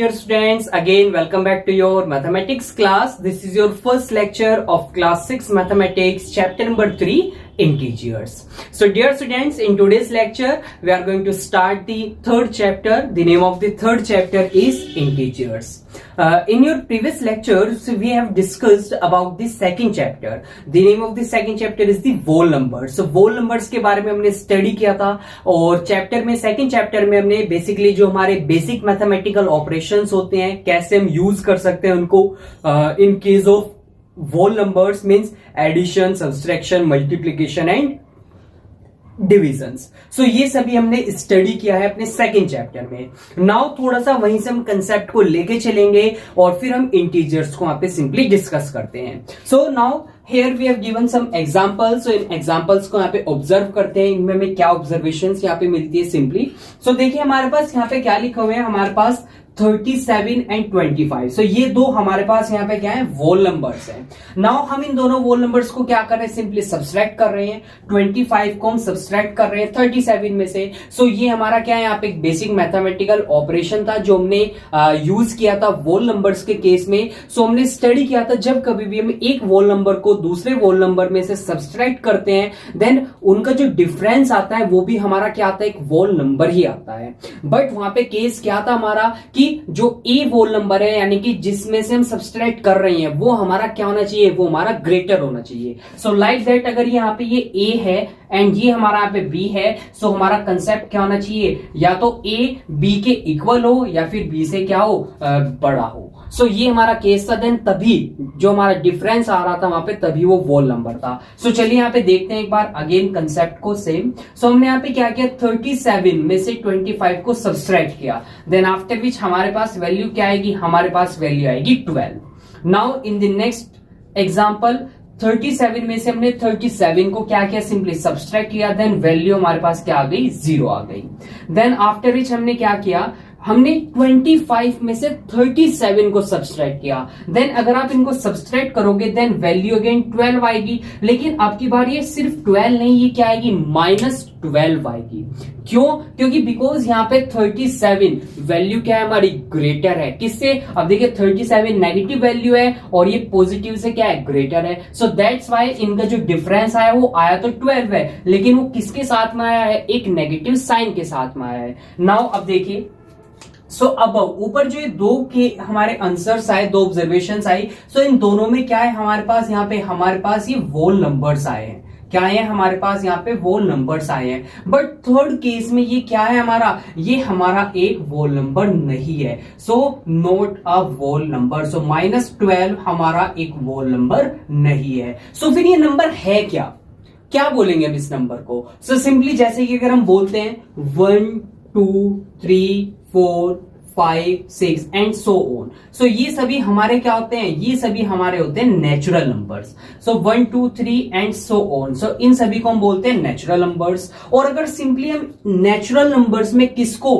dear students, again welcome back to your mathematics class. This is your first lecture of class 6 mathematics chapter number 3 integers. So dear students, in today's lecture we are going to start the third chapter. The name of the third chapter is integers. In your previous lectures we have discussed about the second chapter. The name of the second chapter is the whole numbers. So whole numbers के बारे में हमने study किया था और chapter में second chapter में हमने बेसिकली जो हमारे बेसिक मैथमेटिकल ऑपरेशंस होते हैं कैसे हम यूज कर सकते हैं उनको in case of whole numbers means addition, subtraction, multiplication and divisions. So ये सभी हमने स्टडी किया है अपने सेकंड चैप्टर में. नाउ थोड़ा सा वहीं से हम कंसेप्ट को लेके चलेंगे और फिर हम इंटीजर्स को वहां पे सिंपली डिस्कस करते हैं. So now here we have given some examples. So इन एग्जांपल्स को यहाँ पे ऑब्जर्व करते हैं. इनमें हमें क्या ऑब्जर्वेशंस यहाँ पे मिलती है सिंपली. सो देखिए हमारे पास यहाँ पे क्या लिखा हुआ है. हमारे पास 37 एंड 25. सो ये दो हमारे पास यहाँ पे क्या है वोल नंबर्स हैं. नाउ हम इन दोनों वोल नंबर्स को क्या कर रहे हैं सिंपली सब्सट्रैक्ट कर रहे हैं. 25 को हम सब्सट्रैक्ट कर रहे हैं 37 में से. सो ये हमारा क्या है यहाँ पे एक बेसिक मैथमेटिकल ऑपरेशन था जो हमने यूज किया था वोल नंबर्स के केस में. सो हमने स्टडी किया था जब कभी भी हम एक वोल नंबर को दूसरे वोल नंबर में से सब्सट्रैक्ट करते हैं देन उनका जो डिफरेंस आता है वो भी हमारा क्या आता है एक वोल नंबर ही आता है. बट वहां पे केस क्या था हमारा कि जो ए वोल नंबर है यानी कि जिसमें से हम सब्सट्रैक्ट कर रहे हैं वो हमारा क्या होना चाहिए वो हमारा ग्रेटर होना चाहिए. सो लाइक दैट अगर यहाँ पे ये ए है एंड ये हमारा यहाँ पे बी है. सो हमारा कंसेप्ट क्या होना चाहिए या तो ए बी के इक्वल हो या फिर बी से क्या हो बड़ा हो. सो ये हमारा केस था. देन तभी जो हमारा डिफरेंस आ रहा था वहां पे तभी वो वोल नंबर था. सो चलिए यहाँ पे देखते हैं एक बार अगेन कंसेप्ट को सेम. सो हमने यहाँ पे क्या किया 37 में से 25 को सब्सट्रैक्ट किया. देन आफ्टर विच हमारे पास वैल्यू क्या आएगी हमारे पास वैल्यू आएगी 12. Now in the next example 37 में से हमने 37 को क्या किया सिंपली सब्सट्रैक्ट किया. देन वैल्यू हमारे पास क्या आ गई 0 आ गई. देन आफ्टर विच हमने क्या किया हमने 25 में से 37 को सब्सट्रैक्ट किया. देन अगर आप इनको सब्सट्रैक्ट करोगे देन वैल्यू अगेन 12 आएगी. लेकिन अब की बार ये सिर्फ 12 नहीं ये क्या आएगी -12 आएगी. क्यों? क्योंकि बिकॉज यहाँ पे 37 वैल्यू क्या है हमारी ग्रेटर है किससे. अब देखिए 37 नेगेटिव वैल्यू है और ये पॉजिटिव से क्या है ग्रेटर है. सो दैट्स वाई इनका जो डिफरेंस आया वो आया तो 12 है लेकिन वो किसके साथ में आया है एक नेगेटिव साइन के साथ में आया है. नाउ अब देखिए सो अब ऊपर जो ये दो के हमारे आंसर्स आए दो ऑब्जर्वेशंस आई. सो इन दोनों में क्या है हमारे पास यहाँ पे हमारे पास ये वोल नंबर्स आए हैं. क्या है हमारे पास यहाँ पे वोल नंबर्स आए हैं. बट थर्ड केस में ये क्या है हमारा ये हमारा एक वोल नंबर नहीं है. So not a wall number. सो -12 हमारा एक वोल नंबर नहीं है. सो फिर ये नंबर है क्या क्या बोलेंगे हम इस नंबर को. सो सिंपली जैसे कि अगर हम बोलते हैं 1 2 3 4 5 6 एंड सो ऑन. सो ये सभी हमारे क्या होते हैं ये सभी हमारे होते हैं natural numbers. So 1 2 3 and so on. So इन सभी को हम बोलते हैं नेचुरल नंबर्स. और अगर सिंपली हम नेचुरल नंबर्स में किसको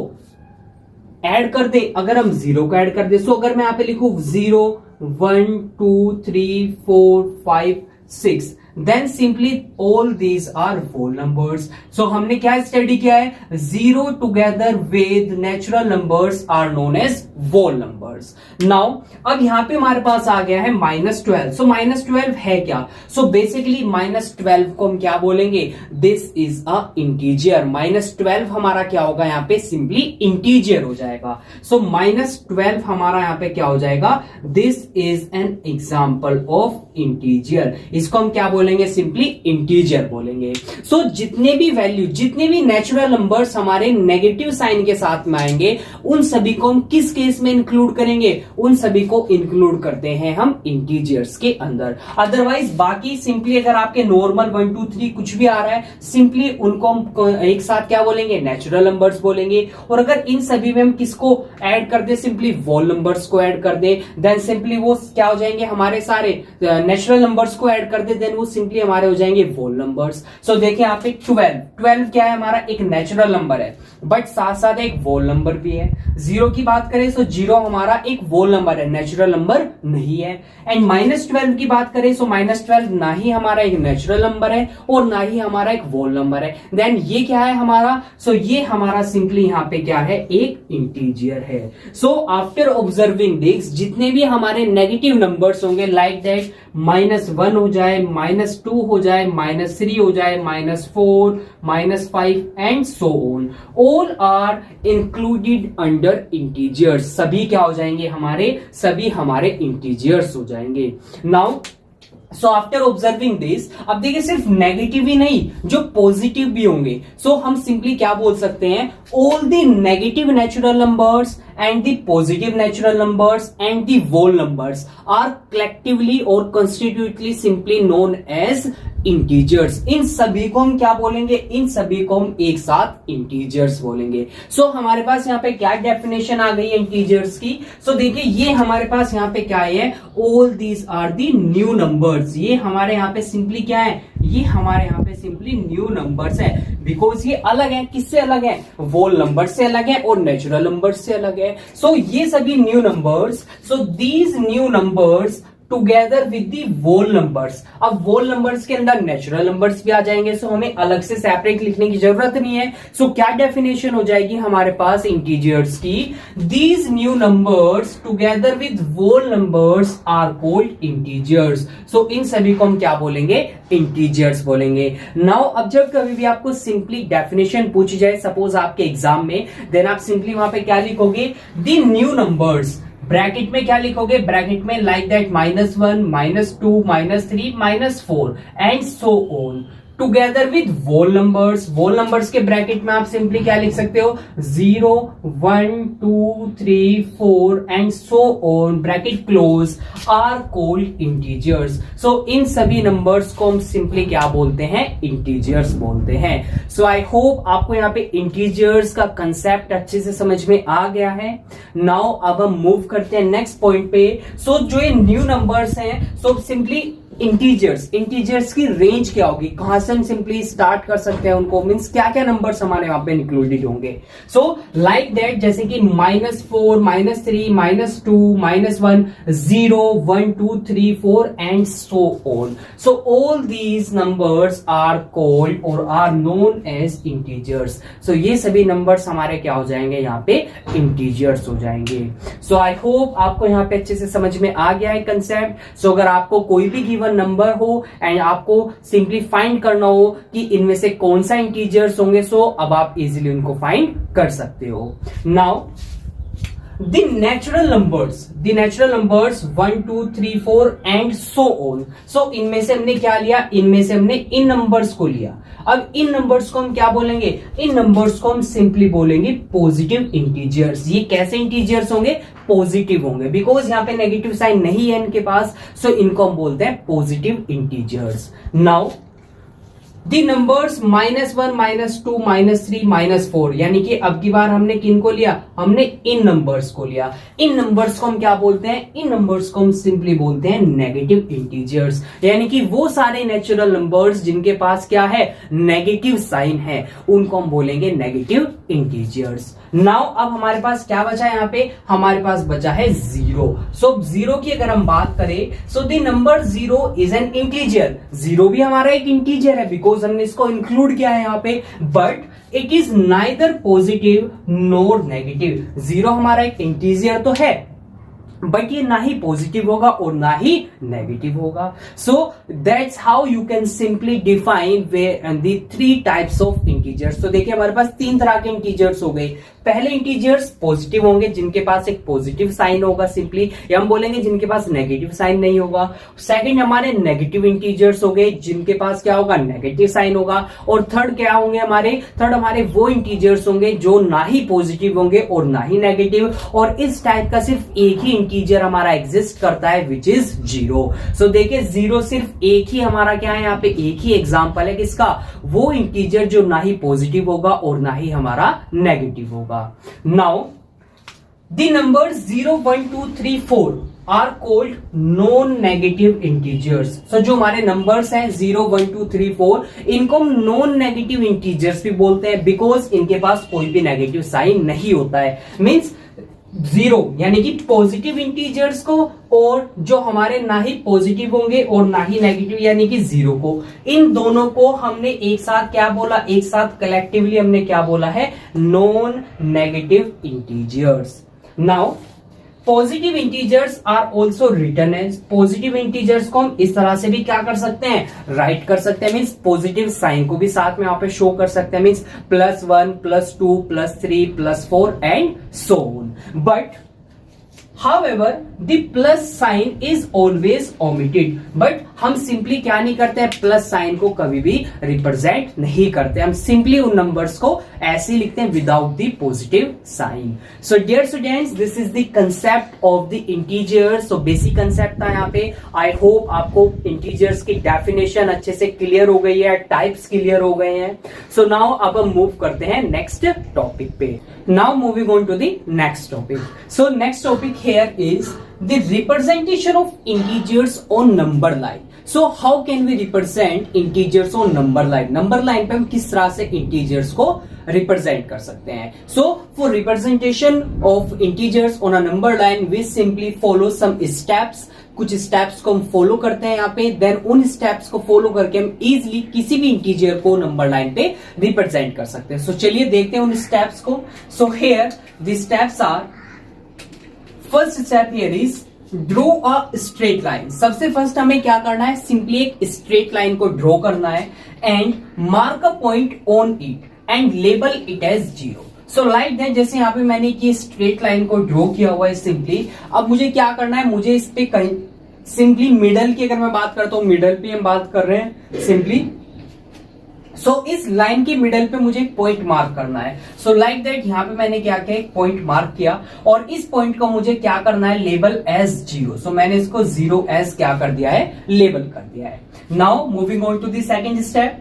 ऐड कर दे अगर हम 0 को ऐड कर दे. सो अगर मैं यहां पे लिखूं 0 1 2 3 4 5 6 then simply all these are whole numbers. So हमने क्या स्टडी किया है 0 together with natural numbers are known as whole numbers. Now अब यहां पे हमारे पास आ गया है -12. सो -12 है क्या. सो बेसिकली -12 को हम क्या बोलेंगे दिस इज अ इंटीजर. -12 हमारा क्या होगा यहाँ पे सिंपली इंटीजर हो जाएगा. सो -12 हमारा यहाँ पे क्या हो जाएगा this is an example of integer. इसको हम क्या बोलेंगे सिंपली इंटीजर बोलेंगे. सो जितने भी वैल्यू जितने भी नेचुरल नंबर्स हमारे नेगेटिव साइन के साथ में आएंगे उन सभी को हम किस केस में इंक्लूड करेंगे उन सभी को इंक्लूड करते हैं हम इंटीजर्स के अंदर. अदरवाइज बाकी सिंपली अगर आपके नॉर्मल 1 2 3 कुछ भी आ रहा है सिंपली उनको हम एक साथ क्या बोलेंगे नेचुरल नंबर्स बोलेंगे. और अगर इन सभी में हम किसको ऐड कर दे सिंपली वोल नंबर्स को ऐड कर दे देन सिंपली वो क्या हो जाएंगे हमारे सारे नेचुरल नंबर्स को ऐड कर दे देन वो सिंपली हमारे हो जाएंगे वोल नंबर्स. सो देखिए यहाँ पे 12 क्या है हमारा एक नेचुरल नंबर है बट साथ साथ एक वोल नंबर भी है. जीरो की बात करें तो जीरो हमारा एक वोल नंबर है, नेचुरल नंबर नहीं है। एंड -12 की बात करें तो -12 ना ही हमारा एक नेचुरल नंबर है और ना ही हमारा एक वोल नंबर है। देन ये क्या है हमारा, सो ये हमारा सिंपली यहाँ पे क्या है, एक इंटीजर है। सो आफ्टर ऑब्जर्विंग दिस, जितने भी हमारे नेगेटिव नंबर्स होंगे लाइक दैट -1 हो जाए, -2 हो जाए, -3 हो जाए, -4, -5 and so on, all are included under integers. सभी क्या हो जाएंगे हमारे, सभी हमारे इंटीजर्स हो जाएंगे। Now so after observing this, अब देखिए सिर्फ नेगेटिव ही नहीं, जो पॉजिटिव भी होंगे, सो हम सिंपली क्या बोल सकते हैं, all the negative natural numbers and the positive natural numbers and the whole numbers are collectively or constitutively simply known as integers। इन सभी को हम क्या बोलेंगे, इन सभी को हम एक साथ इंटीजर्स बोलेंगे। सो हमारे पास यहाँ पे क्या डेफिनेशन आ गई है इंटीजर्स की। सो देखिए ये हमारे पास यहाँ पे क्या है, all these are the new numbers. ये हमारे यहाँ पे सिंपली क्या है, ये हमारे यहाँ पे सिंपली न्यू नंबर्स है, बिकॉज ये अलग है, किससे अलग है, वोल नंबर से अलग है और नेचुरल नंबर से अलग है। सो ये सभी new numbers, so these new numbers together with the whole numbers. अब वोल नंबर्स के अंदर नेचुरल नंबर्स भी आ जाएंगे, सो हमें अलग से सेपरेट लिखने की जरूरत नहीं है। सो क्या डेफिनेशन हो जाएगी हमारे पास इंटीजर्स की, these new numbers together with whole numbers are called integers. So इन सभी को हम क्या बोलेंगे, इंटीजर्स बोलेंगे। नाउ अब जब कभी भी आपको सिंपली डेफिनेशन पूछी जाए सपोज आपके एग्जाम में, देन आप सिंपली वहां पे क्या लिखोगे, दी न्यू नंबर्स, ब्रैकेट में क्या लिखोगे, ब्रैकेट में like that -1, -2, -3, -4 and so on together with whole numbers. Whole numbers के ब्रैकेट में आप सिंपली क्या लिख सकते हो, 0, 1, 2, 3, 4 and so on bracket close are called integers. So इन सभी नंबर्स को हम सिंपली क्या बोलते हैं, इंटीजर्स बोलते हैं। सो आई होप आपको यहाँ पे इंटीजर्स का कंसेप्ट अच्छे से समझ में आ गया है। नाउ अब हम मूव करते हैं नेक्स्ट पॉइंट पे। सो जो ये न्यू नंबर्स हैं, सो सिंपली इंटीजर्स की रेंज क्या होगी, कहां से हम सिंपली स्टार्ट कर सकते हैं उनको, मींस क्या क्या नंबर्स हमारे वहां पे इंक्लूडेड होंगे। सो लाइक दैट जैसे कि -4, -3, -2, -1, 0, 1, 2, 3, 4 and so on. So all these numbers are called और are known as integers. So ये सभी नंबर्स हमारे क्या हो जाएंगे, यहाँ पे इंटीजर्स हो जाएंगे। सो आई होप आपको यहाँ पे अच्छे से समझ में आ गया है कंसेप्ट। सो अगर आपको कोई भी गिवन नंबर हो एंड आपको सिंपली फाइंड करना हो कि इनमें से कौन सा इंटीजर्स होंगे, सो अब आप इजीली उनको फाइंड कर सकते हो। Now the natural numbers 1, 2, 3, 4 and so on. So इनमें से हमने क्या लिया, इनमें से हमने इन नंबर्स को लिया। अब इन नंबर्स को हम क्या बोलेंगे, इन नंबर्स को हम सिंपली बोलेंगे पॉजिटिव इंटीजर्स। ये कैसे इंटीजर्स होंगे, पॉजिटिव होंगे, बिकॉज यहाँ पे नेगेटिव साइन नहीं है इनके पास। सो इनको हम बोलते हैं positive integers. Now the numbers -1, -2, -3, -4, यानी कि अब की बार हमने किनको लिया, हमने इन नंबर्स को लिया। इन नंबर्स को हम क्या बोलते हैं, इन नंबर्स को हम सिंपली बोलते हैं नेगेटिव इंटीजर्स, यानी कि वो सारे नेचुरल नंबर्स जिनके पास क्या है, नेगेटिव साइन है, उनको हम बोलेंगे नेगेटिव इंटीजर्स। नाउ अब हमारे पास क्या बचा है, यहाँ पे हमारे पास बचा है 0। सो 0 की अगर हम बात करें, so the number 0 is an integer. 0 भी हमारा एक इंटीजर है, बिकॉज हमने इसको इंक्लूड किया है यहाँ पे, but it is neither positive nor negative. 0 हमारा एक इंटीजर तो है, बट ये ना ही पॉजिटिव होगा और ना ही नेगेटिव होगा। सो that's how you can simply define the 3 types of integers. तो देखिए हमारे पास 3 तरह के इंटीजर्स हो गए। पहले इंटीजर्स पॉजिटिव होंगे, जिनके पास एक पॉजिटिव साइन होगा सिंपली, या हम बोलेंगे जिनके पास नेगेटिव साइन नहीं होगा। सेकंड हमारे नेगेटिव इंटीजर्स हो गए, जिनके पास क्या होगा, नेगेटिव साइन होगा। और थर्ड क्या होंगे हमारे, थर्ड हमारे वो इंटीजर्स होंगे जो ना ही पॉजिटिव होंगे और ना ही नेगेटिव। और इस टाइप का सिर्फ एक ही इंटीजर हमारा एग्जिस्ट करता है, विच इज 0। सो देखिए 0 सिर्फ एक ही हमारा क्या है, यहाँ पे एक ही एग्जाम्पल है किसका, वो इंटीजर जो ना ही पॉजिटिव होगा और ना ही हमारा नेगेटिव होगा। Now, the numbers 0, 1, 2, 3, 4 are called non-negative integers. So जो हमारे नंबर्स हैं 0, 1, 2, 3, 4, इनको हम नॉन नेगेटिव इंटीजर्स भी बोलते हैं, बिकॉज इनके पास कोई भी नेगेटिव साइन नहीं होता है। मीन्स जीरो यानी कि पॉजिटिव इंटीजर्स को, और जो हमारे ना ही पॉजिटिव होंगे और ना ही नेगेटिव यानी कि जीरो को, इन दोनों को हमने एक साथ क्या बोला, एक साथ कलेक्टिवली हमने क्या बोला है, non negative integers. Now positive integers are also written as, positive integers को हम इस तरह से भी क्या कर सकते हैं, राइट कर सकते हैं, मीन्स पॉजिटिव साइन को भी साथ में यहां पे शो कर सकते हैं, means +1 +2 +3 +4 and so on. But however the plus sign is always omitted, but हम सिंपली क्या नहीं करते हैं, प्लस साइन को कभी भी रिप्रेजेंट नहीं करते, हम सिंपली उन नंबर्स को ऐसे लिखते हैं without the positive sign. So dear students, this is the concept of the integers. So basic concept था यहाँ पे। आई होप आपको इंटीजर्स की डेफिनेशन अच्छे से क्लियर हो गई है, टाइप्स क्लियर हो गए हैं। सो नाउ अब हम मूव करते हैं नेक्स्ट टॉपिक पे। Now moving on to the next topic. So next topic here is the representation of integers on number line. So how can we represent integers on number line? Number line पे हम किस तरह से integers को represent कर सकते हैं? So for representation of integers on a number line, we simply follow some steps. कुछ स्टेप्स को हम फॉलो करते हैं यहाँ पे, देन उन स्टेप्स को फॉलो करके हम इजिली किसी भी इंटीजर को नंबर लाइन पे रिप्रेजेंट कर सकते हैं। सो चलिए देखते हैं उन स्टेप्स को। So here the steps are, first step here is draw a straight line. सबसे फर्स्ट हमें क्या करना है, सिंपली एक स्ट्रेट लाइन को ड्रॉ करना है and mark a point on it and label it as 0। So like that, जैसे यहाँ पे मैंने ये स्ट्रेट लाइन को ड्रॉ किया हुआ है सिंपली। अब मुझे क्या करना है, मुझे इस पे कहीं सिंपली मिडल की अगर मैं बात करता हूं, मिडल पे हम बात कर रहे हैं सिंपली। सो इस लाइन की मिडल पे मुझे एक पॉइंट मार्क करना है। सो लाइक दैट यहाँ पे मैंने क्या किया, एक पॉइंट मार्क किया और इस पॉइंट को मुझे क्या करना है, लेबल एज 0। सो मैंने इसको 0 एज क्या कर दिया है, लेबल कर दिया है। Now moving on to the second step.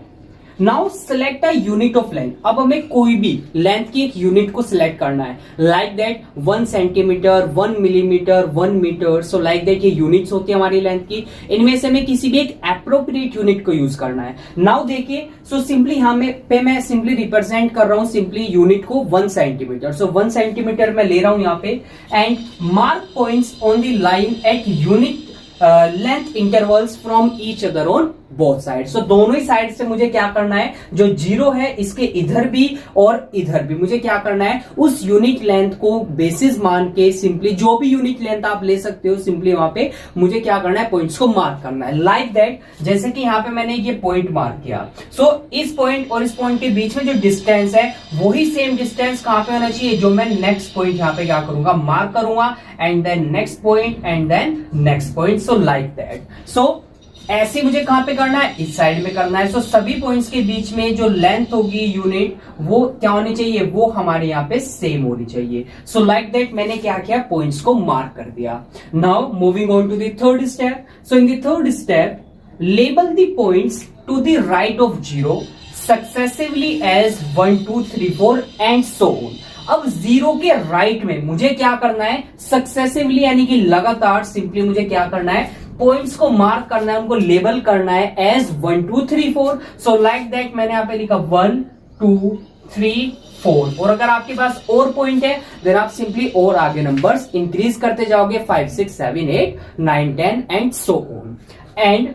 Now select a unit of length. अब हमें कोई भी लेंथ की एक यूनिट को सिलेक्ट करना है, like that 1 centimetre, 1 millimetre, 1 metre. So like that ये यूनिट्स होती है हमारी लेंथ की। इनमें से हमें किसी भी एक एप्रोप्रिएट यूनिट को यूज करना है। नाउ देखिए, सो सिंपली यहाँ पे मैं सिंपली रिप्रेजेंट कर रहा हूं सिंपली यूनिट को 1 सेंटीमीटर। सो 1 सेंटीमीटर मैं ले रहा हूं यहाँ पे and mark points on the line at unit length intervals from each other on both side. So दोनों ही साइड से मुझे क्या करना है, जो 0 है इसके इधर भी और इधर भी मुझे क्या करना है, उस यूनिट लेंथ को बेसिस मान के सिंपली जो भी यूनिट लेंथ आप ले सकते हो, सिंपली वहां पे मुझे क्या करना है, पॉइंट्स को मार्क करना है। लाइक दैट, जैसे कि यहाँ पे मैंने ये पॉइंट मार्क किया। सो इस पॉइंट और इस पॉइंट के बीच में जो डिस्टेंस है वही सेम डिस्टेंस कहां पे होना चाहिए, जो मैं नेक्स्ट पॉइंट यहाँ पे क्या करूंगा, मार्क करूंगा and then next point and then next point. So like that. So ऐसे मुझे कहां पे करना है, इस साइड में करना है। सो सभी पॉइंट्स के बीच में जो लेंथ होगी यूनिट, वो क्या होनी चाहिए, वो हमारे यहाँ पे सेम होनी चाहिए। सो लाइक दैट मैंने क्या किया, पॉइंट्स को मार्क कर दिया। Now moving on to the third step. So in the third step, label the points to the right of 0 successively as 1 2 3 4 and so on. अब 0 के राइट में मुझे क्या करना है, सक्सेसिवली यानी कि लगातार सिंपली मुझे क्या करना है, पॉइंट्स को मार्क करना है, उनको लेबल करना है एज 1 2 3 4। सो लाइक दैट मैंने यहां पे लिखा 1 2 3 4। और अगर आपके पास और पॉइंट है देन आप सिंपली और आगे नंबर्स इंक्रीज करते जाओगे, 5 6 7 8 9 10 and so on. And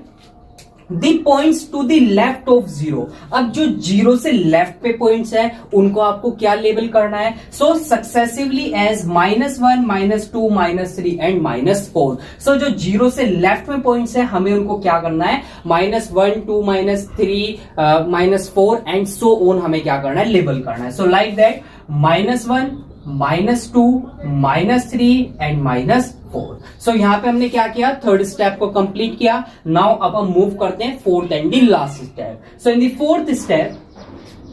the points to the left of 0। अब जो 0 से लेफ्ट पे पॉइंट्स है उनको आपको क्या लेबल करना है, सो सक्सेसिवली एज -1 -2 -3 एंड -4। सो जो 0 से लेफ्ट में पॉइंट्स है हमें उनको क्या करना है, -1 2 -3 -4 एंड सो ऑन हमें क्या करना है, लेबल करना है। So like that -1 -2 -3 and -4। सो यहां पे हमने क्या किया, थर्ड स्टेप को कंप्लीट किया। नाउ अब हम मूव करते हैं fourth and the last step. So in the fourth step,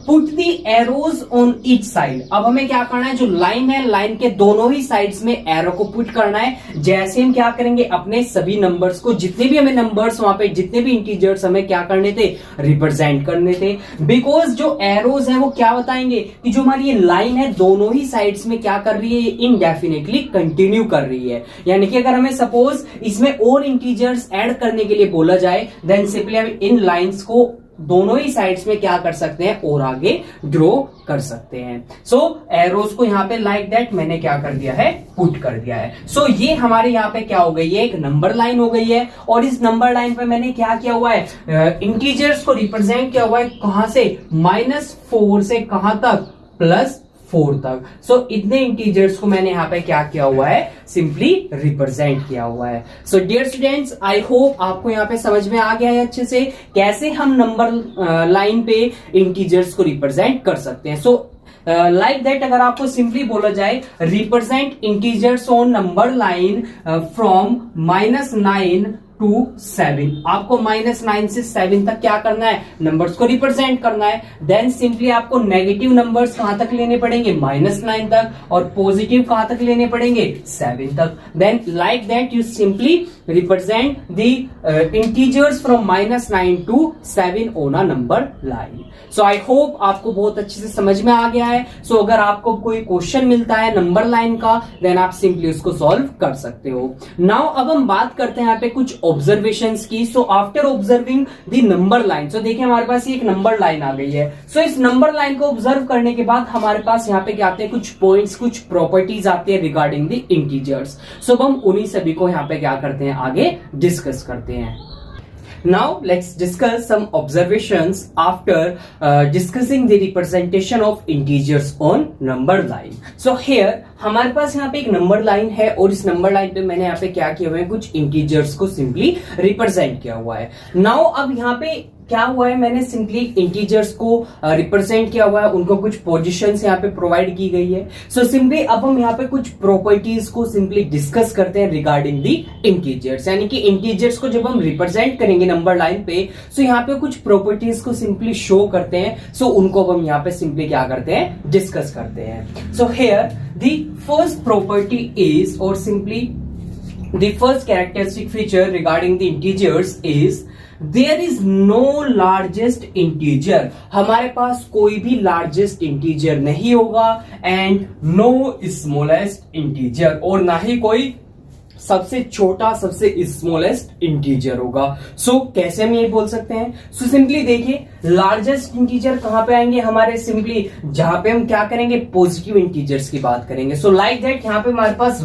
put the arrows on each side. अब हमें क्या करना है, जो लाइन है लाइन के दोनों ही साइड्स में एरो को पुट करना है। जैसे हम क्या करेंगे, अपने सभी नंबर्स को, जितने भी हमें नंबर्स वहां पे, जितने भी इंटीजर्स हमें क्या करने थे, रिप्रेजेंट करने थे। बिकॉज जो एरोज है वो क्या बताएंगे कि जो हमारी ये लाइन है दोनों ही साइड्स में क्या कर रही है, इनडेफिनेटली कंटिन्यू कर रही है। यानी कि अगर हमें सपोज इसमें और इंटीजर्स ऐड करने के लिए बोला जाए, देन सिंपली हम इन लाइन्स को दोनों ही साइड्स में क्या कर सकते हैं और आगे ड्रॉ कर सकते हैं। सो एरोज को यहाँ पे लाइक दैट मैंने क्या कर दिया है, पुट कर दिया है। सो ये हमारे यहाँ पे क्या हो गई है, एक नंबर लाइन हो गई है और इस नंबर लाइन पे मैंने क्या किया हुआ है, इंटीजर्स को रिप्रेजेंट किया हुआ है कहां से, -4 से कहां तक, +4 तक। सो इतने इंटीजर्स को मैंने यहाँ पे क्या किया हुआ है, सिंपली रिप्रेजेंट किया हुआ है। So dear students, I hope आपको यहाँ पे समझ में आ गया है अच्छे से कैसे हम नंबर लाइन पे इंटीजर्स को रिप्रेजेंट कर सकते हैं। सो लाइक दैट अगर आपको सिंपली बोला जाए, represent integers on number line from -9 to 7, आपको -9 से 7 तक क्या करना है, नंबर्स को रिप्रेजेंट करना है। देन सिंपली आपको नेगेटिव नंबर्स कहां तक लेने पड़ेंगे, -9 तक, और पॉजिटिव कहां तक लेने पड़ेंगे, 7 तक। Then like that you simply represent the integers from -9 to 7 on a number line. So I hope आपको बहुत अच्छे से समझ में आ गया है। सो अगर आपको कोई क्वेश्चन मिलता है नंबर लाइन का, देन आप सिंपली उसको सॉल्व कर सकते हो। नाउ अब हम बात करते हैं यहाँ पे कुछ ऑब्जर्वेशंस की। So after observing the number line, so देखिए हमारे पास ये एक नंबर लाइन आ गई है। सो इस नंबर लाइन को ऑब्जर्व करने के बाद हमारे पास यहाँ पे क्या आते हैं, कुछ पॉइंट्स, कुछ प्रॉपर्टीज आती है रिगार्डिंग द इंटीजर्स। सो हम उन्हीं सभी को यहाँ पे क्या करते हैं, आगे डिस्कस करते हैं। Now let's discuss some observations after discussing the representation of integers on number line. So here हमारे पास यहाँ पे एक नंबर लाइन है और इस नंबर लाइन पे मैंने यहाँ पे क्या किया हुआ है, कुछ इंटीजर्स को सिंपली रिप्रेजेंट किया हुआ है। नाउ अब यहाँ पे क्या हुआ है, मैंने सिंपली इंटीजर्स को रिप्रेजेंट किया हुआ है, उनको कुछ पोजीशंस यहाँ पे प्रोवाइड की गई है। सो सिंपली अब हम यहाँ पे कुछ प्रॉपर्टीज को सिंपली डिस्कस करते हैं रिगार्डिंग दी इंटीजर्स, यानी कि इंटीजर्स को जब हम रिप्रेजेंट करेंगे नंबर लाइन पे, सो यहाँ पे कुछ प्रॉपर्टीज को सिंपली शो करते हैं। सो उनको हम यहाँ पे सिंपली क्या करते हैं, डिस्कस करते हैं। So here the first property is, और simply the first characteristic feature regarding the integers is there is no largest integer. हमारे पास कोई भी लार्जेस्ट इंटीजर नहीं होगा, एंड नो स्मॉलेस्ट इंटीजर, और ना ही कोई सबसे छोटा, सबसे स्मॉलेस्ट इंटीजर होगा। सो कैसे हम ये बोल सकते हैं, सो सिंपली देखिए लार्जेस्ट इंटीजर कहां पे आएंगे हमारे, सिंपली जहां पे हम क्या करेंगे, पॉजिटिव इंटीजर्स की बात करेंगे। सो लाइक दैट यहाँ पे हमारे पास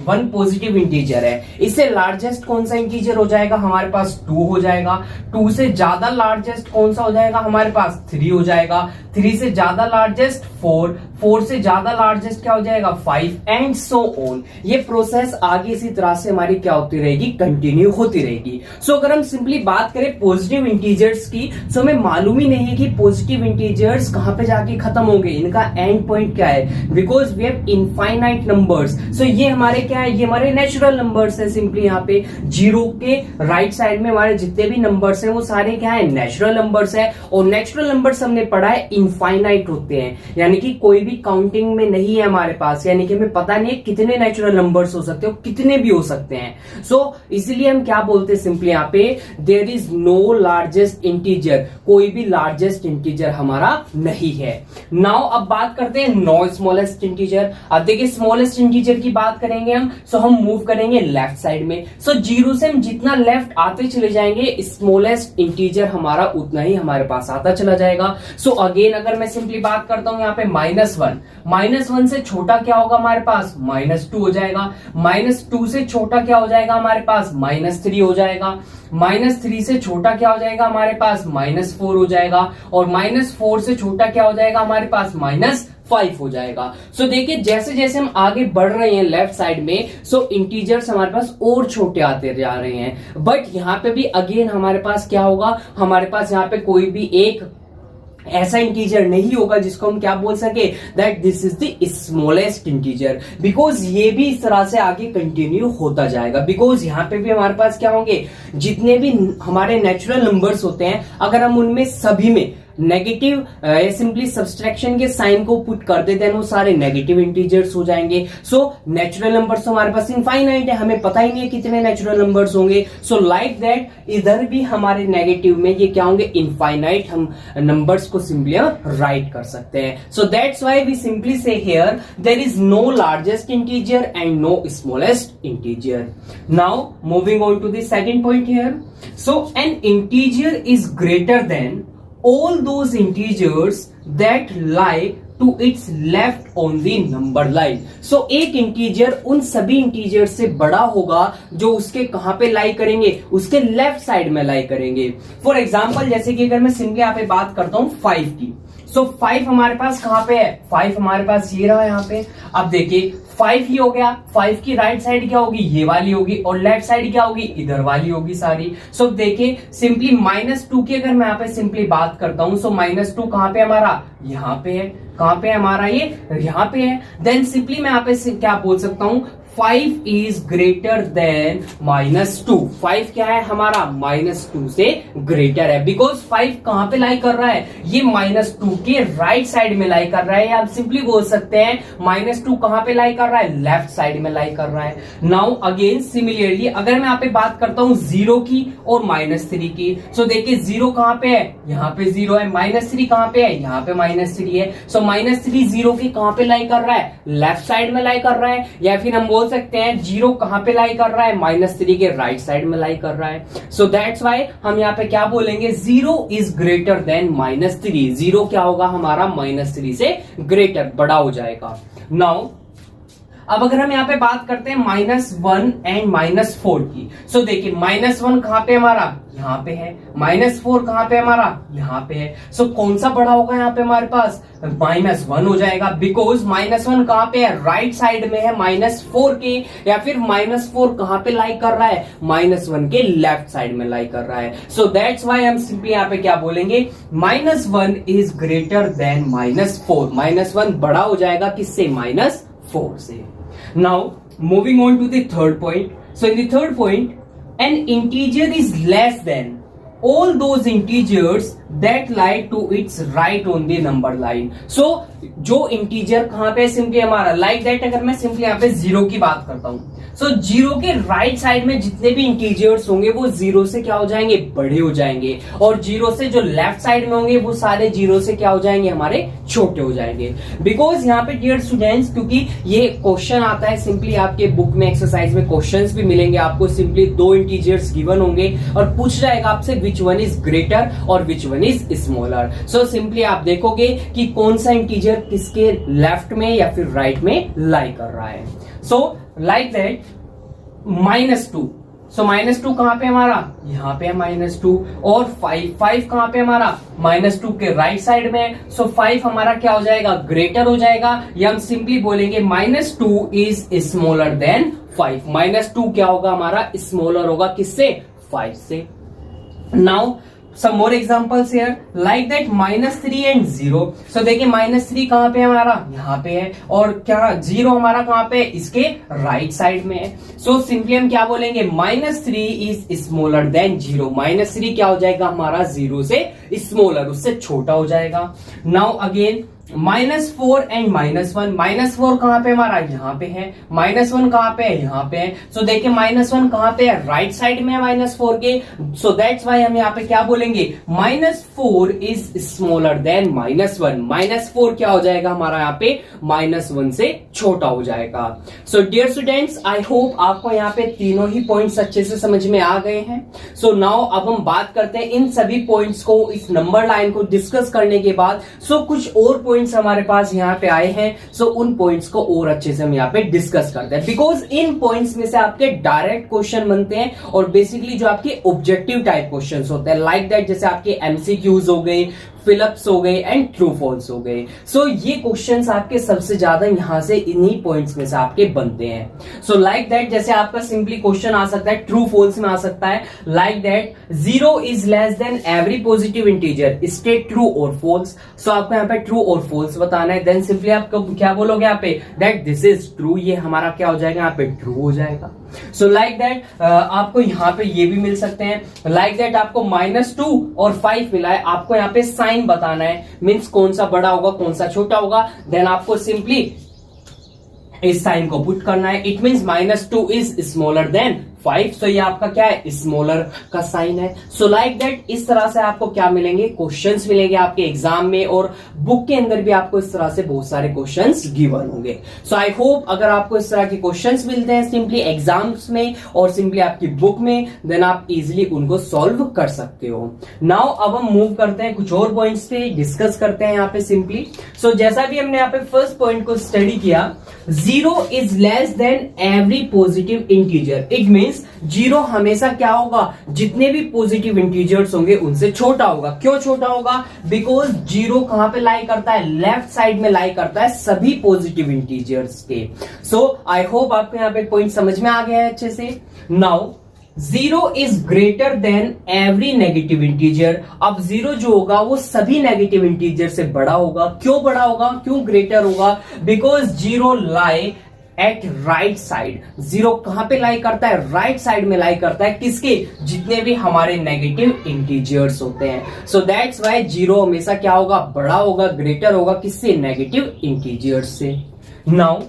1 पॉजिटिव इंटीजर है, इससे लार्जेस्ट कौन सा इंटीजर हो जाएगा, हमारे पास 2 हो जाएगा। 2 से ज्यादा लार्जेस्ट कौन सा हो जाएगा, हमारे पास 3 हो जाएगा। 3 से ज्यादा लार्जेस्ट 4, 4 से ज्यादा लार्जेस्ट क्या हो जाएगा, 5, एंड सो ऑन। ये प्रोसेस आगे इसी तरह से हमारी क्या होती रहेगी, कंटिन्यू होती रहेगी। सो अगर हम सिंपली बात करें पॉजिटिव इंटीजर्स की, सो हमें मालूम ही नहीं है कि पॉजिटिव इंटीजर्स कहां पे जाके खत्म होंगे, इनका एंड पॉइंट क्या है, because we have infinite numbers. So ये हमारे क्या है, ये हमारे नेचुरल नंबर्स है। सिंपली यहाँ पे 0 के राइट साइड में हमारे जितने भी नंबर्स हैं वो सारे क्या है, नेचुरल नंबर्स है। और नेचुरल नंबर्स हमने पढ़ा है इनफाइनाइट होते हैं, यानी कि कोई भी काउंटिंग में नहीं है हमारे पास, यानी कि हमें पता नहीं है कितने नेचुरल नंबर्स हो सकते हैं, कितने भी हो सकते हैं। सो इसलिए हम क्या बोलते हैं, सिंपली यहाँ पे there is no largest integer, कोई भी लार्जेस्ट इंटीजर हमारा नहीं है। नाउ अब बात करते हैं नो स्मॉलेस्ट इंटीजर। अब देखिए स्मॉलेस्ट इंटीजर की बात करेंगे हम, सो हम मूव करेंगे लेफ्ट साइड में। सो 0 से हम जितना लेफ्ट आते चले जाएंगे, स्मॉलेस्ट इंटीजर हमारा उतना ही हमारे पास आता चला जाएगा। सो अगेन अगर मैं सिंपली बात करता हूं यहाँ पे -1 से छोटा क्या होगा हमारे पास, -2 हो जाएगा। -2 से छोटा क्या हो जाएगा हमारे पास, -3 हो जाएगा। -3 से छोटा क्या हो जाएगा हमारे पास, -4 हो जाएगा। और -4 से छोटा क्या हो जाएगा हमारे पास, -5 हो जाएगा। सो देखिए जैसे जैसे हम आगे बढ़ रहे हैं लेफ्ट साइड में, सो इंटीजर्स हमारे पास और छोटे आते जा रहे हैं। बट यहाँ पे भी अगेन हमारे पास क्या होगा, हमारे पास यहाँ पे कोई भी एक ऐसा इंटीजर नहीं होगा जिसको हम क्या बोल सके, that this is the smallest integer, because ये भी इस तरह से आगे कंटिन्यू होता जाएगा। बिकॉज यहाँ पे भी हमारे पास क्या होंगे, जितने भी हमारे नेचुरल नंबर्स होते हैं, अगर हम उनमें सभी में नेगेटिव सिंपली सब्सट्रैक्शन के साइन को पुट कर देते हैं, वो सारे नेगेटिव इंटीजर्स हो जाएंगे। सो नेचुरल नंबर्स हमारे पास इनफाइनाइट है, हमें पता ही नहीं है कितने नेचुरल नंबर्स होंगे। सो लाइक दैट इधर भी हमारे नेगेटिव में ये क्या होंगे, इनफाइनाइट हम नंबर्स को सिंपली राइट कर सकते हैं। So that's why we simply say here there is no largest integer and no smallest integer. Now moving on to the second point here. So an integer is greater than all those integers that lie to its left on the number line. So एक integer उन सभी integer से बड़ा होगा जो उसके कहां पे लाई करेंगे, उसके लेफ्ट साइड में लाई करेंगे। फॉर एग्जाम्पल जैसे कि अगर मैं सिंपली यहाँ पे बात करता हूं 5 की, सो 5 हमारे पास कहां पे है, 5 हमारे पास ये रहा यहाँ पे। अब देखिए 5 ही हो गया, 5 की राइट साइड क्या होगी, ये वाली होगी, और लेफ्ट साइड क्या होगी, इधर वाली होगी सारी। सो देखिए सिंपली -2 की अगर मैं यहाँ पे सिंपली बात करता हूं, सो -2 कहां पे हमारा, यहाँ पे है। कहां पे है हमारा, ये यहाँ पे है। देन सिंपली मैं यहाँ पे क्या बोल सकता हूं, 5 इज ग्रेटर देन -2। 5 क्या है हमारा, -2 से ग्रेटर है, बिकॉज 5 कहां पे लाई कर रहा है, ये -2 के राइट साइड में लाई कर रहा है, या आप सिंपली बोल सकते हैं -2 कहां पे लाई कर रहा है, लेफ्ट साइड में लाई कर रहा है। नाउ अगेन सिमिलरली अगर मैं यहाँ पे बात करता हूं 0 की और -3 की, सो देखिए 0 कहां पे है, यहाँ पे 0 है, -3 कहां पे है, यहाँ पे -3 है। सो -3 0 के कहां पे लाई कर रहा है, लेफ्ट साइड में लाई कर रहा है, या फिर हम बोल सकते हैं 0 कहां पे लाई कर रहा है, -3 के राइट साइड में लाई कर रहा है। सो दैट्स व्हाई हम यहाँ पे क्या बोलेंगे, 0 इज ग्रेटर देन -3। 0 क्या होगा हमारा, -3 से ग्रेटर, बड़ा हो जाएगा। नाउ अब अगर हम यहाँ पे बात करते हैं -1 एंड -4 की, सो देखिए -1 कहां पे हमारा, यहाँ पे है, -4 कहां पे हमारा, यहाँ पे है। सो कौन सा बड़ा होगा यहाँ पे हमारे पास, -1 हो जाएगा, बिकॉज -1 कहां पे है, राइट साइड में है -4 के, या फिर -4 कहां पे लाई कर रहा है, -1 के लेफ्ट साइड में लाई कर रहा है। सो दैट्स व्हाई हम सिंपली यहाँ पे क्या बोलेंगे, -1 इज ग्रेटर देन -4। -1 बड़ा हो जाएगा किससे, -4 से। Now moving on to the third point. So in the third point, an integer is less than all those integers that lie to its right on the number line. So जो integer कहां पे simply हमारा, like that अगर मैं simply यहाँ पे 0 की बात करता हूं, सो 0 के राइट साइड में जितने भी इंटीजर्स होंगे वो 0 से क्या हो जाएंगे, बड़े हो जाएंगे, और 0 से जो लेफ्ट साइड में होंगे वो सारे 0 से क्या हो जाएंगे, हमारे छोटे हो जाएंगे। बिकॉज यहाँ पे डियर स्टूडेंट्स, क्योंकि ये क्वेश्चन आता है सिंपली आपके बुक में, एक्सरसाइज में क्वेश्चंस भी मिलेंगे आपको, सिंपली 2 इंटीजर्स गिवन होंगे और पूछ जाएगा आपसे विच वन इज ग्रेटर और which one is smaller. So simply आप देखोगे कि कौन सा इंटीजर किसके लेफ्ट में या फिर राइट में लाई कर रहा है। सो लाइक दैट -2, सो -2 कहां पे हमारा, यहाँ पे है -2, और 5 कहां पे हमारा, -2 के राइट साइड में। सो 5 हमारा क्या हो जाएगा, ग्रेटर हो जाएगा, या हम सिंपली बोलेंगे -2 इज स्मॉलर देन 5। -2 क्या होगा हमारा, स्मॉलर होगा किससे, 5 से। Now some more examples here like that -3 and 0. so देखिए -3 कहां पे हमारा, यहाँ पे है, और क्या 0 हमारा कहां पे, इसके राइट साइड में है। सो सिंपली हम क्या बोलेंगे, -3 इज स्मॉलर देन 0। -3 क्या हो जाएगा हमारा, 0 से स्मॉलर, उससे छोटा हो जाएगा। नाउ अगेन -4 एंड -1, -4 कहां पे हमारा, यहाँ पे है, -1 कहां पे है, यहाँ पे है। सो देखिए -1 कहां पे है, राइट साइड में है -4 के। सो दैट्स व्हाई हम यहाँ पे क्या बोलेंगे, -4 इज स्मॉलर देन -1। -4 क्या हो जाएगा हमारा यहाँ पे, -1 से छोटा हो जाएगा। So dear students, I hope आपको यहाँ पे तीनों ही पॉइंट्स अच्छे से समझ में आ गए हैं। सो नाउ अब हम बात करते हैं इन सभी पॉइंट्स को, इस नंबर लाइन को डिस्कस करने के बाद कुछ और पॉइंट्स हमारे पास यहाँ पे आए हैं। सो उन पॉइंट्स को और अच्छे से हम यहाँ पे डिस्कस करते हैं, बिकॉज इन पॉइंट्स में से आपके डायरेक्ट क्वेश्चन बनते हैं, और बेसिकली जो आपके ऑब्जेक्टिव टाइप क्वेश्चंस होते हैं, लाइक दैट जैसे आपके एमसीक्यूज हो गए, फिलअप्स हो गए एंड ट्रू फॉल्स हो गए। सो ये क्वेश्चंस आपके सबसे ज्यादा यहां से इन्हीं पॉइंट्स में से आपके बनते हैं। सो लाइक दैट जैसे आपका सिंपली क्वेश्चन आ सकता है, ट्रू फॉल्स में आ सकता है, like that 0 is less than every positive integer, state true और फॉल्स। सो आपको यहाँ पे ट्रू और फॉल्स बताना है। देन सिंपली आप क्या बोलोगे यहाँ पे, दैट दिस इज ट्रू, ये हमारा क्या हो जाएगा यहाँ पे, ट्रू हो जाएगा। सो लाइक दैट आपको यहाँ पे ये भी मिल सकते हैं, लाइक दैट आपको -2 और 5 मिला है, आपको यहाँ पे साइन बताना है, मीन्स कौन सा बड़ा होगा कौन सा छोटा होगा, देन आपको सिंपली इस साइन को पुट करना है। It means -2 is smaller than 5, सो ये आपका क्या है, स्मॉलर का साइन है। सो लाइक दैट इस तरह से आपको क्या मिलेंगे, क्वेश्चंस मिलेंगे आपके एग्जाम में, और बुक के अंदर भी आपको इस तरह से बहुत सारे क्वेश्चंस गिवन होंगे। सो आई होप अगर आपको इस तरह के क्वेश्चंस मिलते हैं सिंपली एग्जाम्स में और सिंपली आपकी बुक में, देन आप इजिली उनको सॉल्व कर सकते हो। नाउ अब हम मूव करते हैं कुछ और पॉइंट्स पे, डिस्कस करते हैं यहाँ पे सिंपली। सो जैसा भी हमने यहाँ पे फर्स्ट पॉइंट को स्टडी किया, 0 is less than every positive integer. It means 0 हमेशा क्या होगा, जितने भी पॉजिटिव इंटीजर्स होंगे उनसे छोटा होगा। क्यों छोटा होगा, बिकॉज 0 कहां पे लाई करता है, लेफ्ट साइड में लाई करता है सभी पॉजिटिव इंटीजर्स के। सो आई होप आपको यहाँ पे पॉइंट समझ में आ गया है अच्छे से। Now 0 is greater than every negative integer. अब 0 जो होगा वो सभी नेगेटिव इंटीजर से बड़ा होगा। क्यों बड़ा होगा, क्यों ग्रेटर होगा, because 0 lie at right side. 0 कहां पे लाई करता है, राइट साइड में लाई करता है, किसके, जितने भी हमारे नेगेटिव इंटीजर्स होते हैं। सो दैट्स वाई 0 हमेशा क्या होगा, बड़ा होगा, ग्रेटर होगा, किससे, नेगेटिव इंटीजर्स से। Now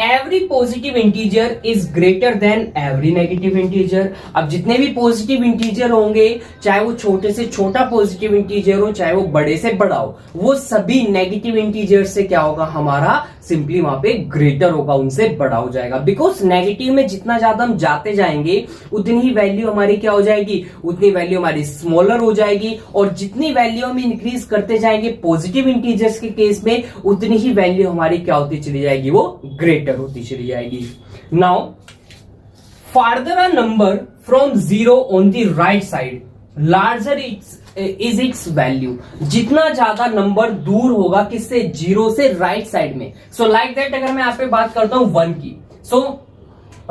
every positive integer is greater than every negative integer. अब जितने भी पॉजिटिव इंटीजर होंगे, चाहे वो छोटे से छोटा पॉजिटिव इंटीजर हो, चाहे वो बड़े से बड़ा हो, वो सभी नेगेटिव इंटीजर से क्या होगा, हमारा सिंपली वहां पे ग्रेटर होगा, उनसे बड़ा हो जाएगा। बिकॉज नेगेटिव में जितना ज्यादा हम जाते जाएंगे उतनी ही वैल्यू हमारी क्या हो जाएगी, उतनी वैल्यू हमारी स्मॉलर हो जाएगी, और जितनी वैल्यू हम इंक्रीज करते जाएंगे पॉजिटिव इंटीजर्स के केस में, उतनी ही वैल्यू हमारी क्या होती चली जाएगी, वो ग्रेटर होती चली जाएगी। Now farther a number from 0 on the right side, larger is it's value. जितना ज्यादा नंबर दूर होगा किससे, 0 से राइट साइड में। सो लाइक दैट अगर मैं यहाँ पे बात करता हूं 1 की, सो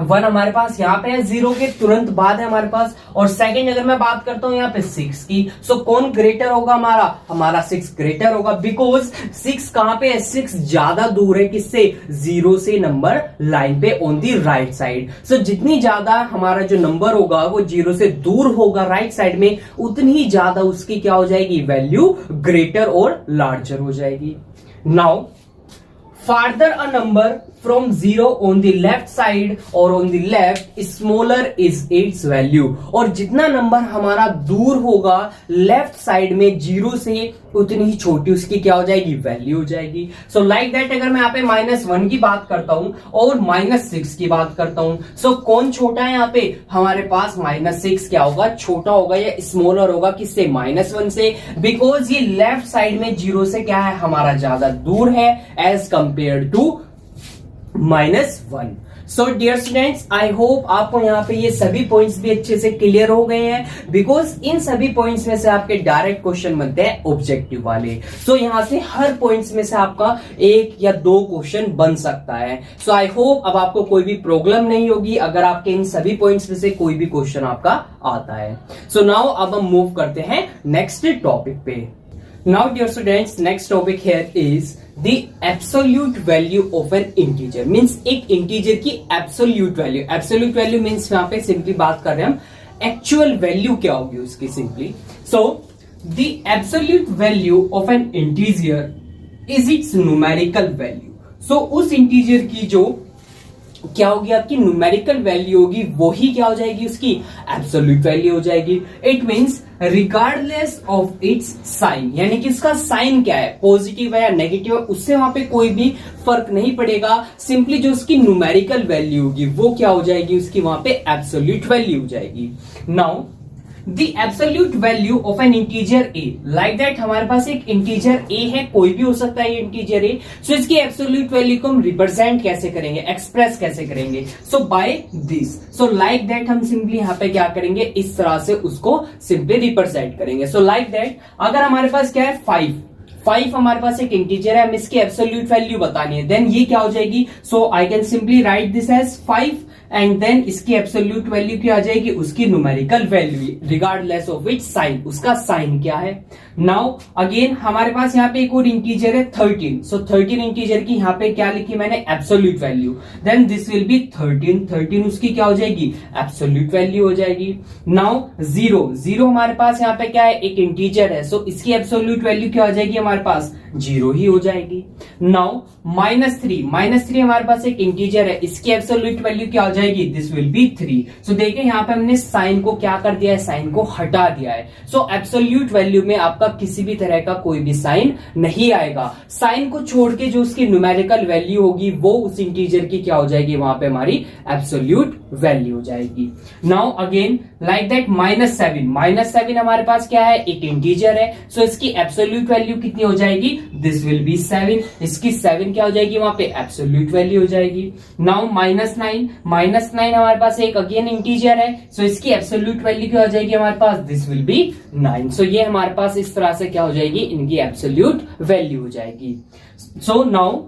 1 हमारे पास यहाँ पे है, 0 के तुरंत बाद है हमारे पास, और सेकंड अगर मैं बात करता हूं यहाँ पे 6 की, सो कौन ग्रेटर होगा, हमारा 6 ग्रेटर होगा, बिकॉज 6 कहां पे है, 6 ज्यादा दूर है किससे, 0 से नंबर लाइन पे ऑन दी राइट साइड। सो जितनी ज्यादा हमारा जो नंबर होगा वो 0 से दूर होगा राइट साइड में, उतनी ही ज्यादा उसकी क्या हो जाएगी, वैल्यू ग्रेटर और लार्जर हो जाएगी। Now farther a number from 0 on the left side or on the left, smaller is its value। और जितना नंबर हमारा दूर होगा लेफ्ट साइड में 0 से, उतनी ही छोटी उसकी क्या हो जाएगी, वैल्यू हो जाएगी। सो लाइक दैट अगर मैं यहाँ पे -1 की बात करता हूं और -6 की बात करता हूं, सो कौन छोटा है यहाँ पे, हमारे पास -6 क्या होगा, छोटा होगा या स्मॉलर होगा किससे, -1 से, बिकॉज ये लेफ्ट साइड में 0 से क्या है, हमारा ज्यादा दूर है as compare to -1। So dear students, I hope आपको यहाँ पे ये सभी पॉइंट्स भी अच्छे से क्लियर हो गए हैं, बिकॉज इन सभी पॉइंट्स में से आपके डायरेक्ट क्वेश्चन बनते हैं ऑब्जेक्टिव वाले। सो यहाँ से हर पॉइंट्स में से आपका 1 या 2 क्वेश्चन बन सकता है। सो आई होप अब आपको कोई भी प्रॉब्लम नहीं होगी अगर आपके इन सभी पॉइंट्स में से कोई भी क्वेश्चन आपका आता है। सो नाउ अब हम मूव करते हैं नेक्स्ट टॉपिक पे। Now dear students, next topic here is the absolute value of an integer. Means एक इंटीजर की absolute value. Absolute value means यहाँ पे सिंपली बात कर रहे हैं हम, एक्चुअल वैल्यू क्या होगी उसकी simply. So the absolute value of an integer is its numerical value. So उस इंटीजर की जो क्या होगी, आपकी न्यूमेरिकल वैल्यू होगी, वही क्या हो जाएगी, उसकी एब्सोल्यूट वैल्यू हो जाएगी। It means regardless of its sign, यानी कि उसका साइन क्या है, पॉजिटिव है या नेगेटिव है, उससे वहां पे कोई भी फर्क नहीं पड़ेगा। सिंपली जो उसकी न्यूमेरिकल वैल्यू होगी वो क्या हो जाएगी, उसकी वहां पे एब्सोल्यूट वैल्यू हो जाएगी। Now the absolute value of an integer a, like that हमारे पास एक इंटीजर ए है, कोई भी हो सकता है ये इंटीजर ए। सो इसकी एब्सोल्यूट वैल्यू को हम रिप्रेजेंट कैसे करेंगे, एक्सप्रेस कैसे करेंगे, so by this. So like that हम सिंपली यहाँ पे क्या करेंगे, इस तरह से उसको सिंपली रिप्रेजेंट करेंगे। सो लाइक दैट अगर हमारे पास क्या है, 5 हमारे पास एक इंटीजर है, हमें इसकी एब्सोल्यूट वैल्यू बतानी है, देन ये क्या हो जाएगी, so I can simply write this as 5 and then इसकी एब्सोल्यूट वैल्यू क्या आ जाएगी, उसकी numerical value regardless of it sign, उसका साइन क्या है। नाउ अगेन हमारे पास यहाँ पे एक और इंटीजर है 13, सो 13 इंटीजर की यहाँ पे क्या लिखी मैंने, absolute value, then this will be 13 उसकी क्या हो जाएगी, एब्सोल्यूट वैल्यू हो जाएगी। नाउ 0 हमारे पास यहाँ पे क्या है, एक इंटीजर है, सो इसकी एब्सोल्यूट वैल्यू क्या हो जाएगी हमारे पास, 0 ही हो जाएगी। नाउ -3 हमारे पास एक इंटीजर है, इसकी एब्सोल्यूट वैल्यू क्या हो जाएगी, दिस विल बी 3। सो देखिए यहाँ पे हमने साइन को क्या कर दिया है, साइन को हटा दिया है। सो एब्सोल्यूट वैल्यू में आपका किसी भी तरह का कोई भी साइन नहीं आएगा। साइन को छोड़ के जो उसकी न्यूमेरिकल वैल्यू होगी वो उस इंटीजर की क्या हो जाएगी, वहां पे हमारी एब्सोल्यूट वैल्यू हो जाएगी। नाउ अगेन लाइक दैट -7 हमारे पास क्या है, एक इंटीजर है, सो इसकी एब्सोल्यूट वैल्यू कितनी हो जाएगी, दिस विल बी 7, इसकी 7 क्या हो जाएगी, वहां पे एब्सोल्यूट वैल्यू हो जाएगी। नाउ -9 हमारे पास एक अगेन इंटीजर है, सो इसकी एब्सोल्यूट वैल्यू क्या हो जाएगी हमारे पास, दिस विल बी 9। सो ये हमारे पास इस तरह से क्या हो जाएगी, इनकी एब्सोल्यूट वैल्यू हो जाएगी। So now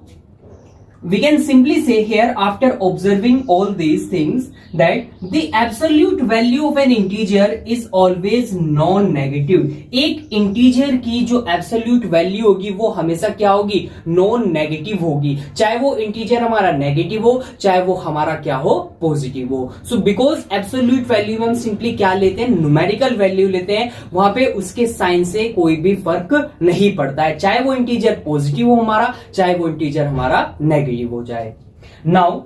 we can simply say here, after observing all these things, that the absolute value of an integer is always non-negative। एक इंटीजर की जो एब्सोल्यूट वैल्यू होगी वो हमेशा क्या होगी, नॉन नेगेटिव होगी, चाहे वो इंटीजर हमारा नेगेटिव हो, चाहे वो हमारा क्या हो, पॉजिटिव हो। सो बिकॉज एब्सोल्यूट वैल्यू में हम सिंपली क्या लेते हैं, न्यूमेरिकल वैल्यू लेते हैं, वहां पे उसके साइन से कोई भी फर्क नहीं पड़ता है, चाहे वो इंटीजर पॉजिटिव हो हमारा, चाहे वो इंटीजर हमारा नेगेटिव हो जाए। Now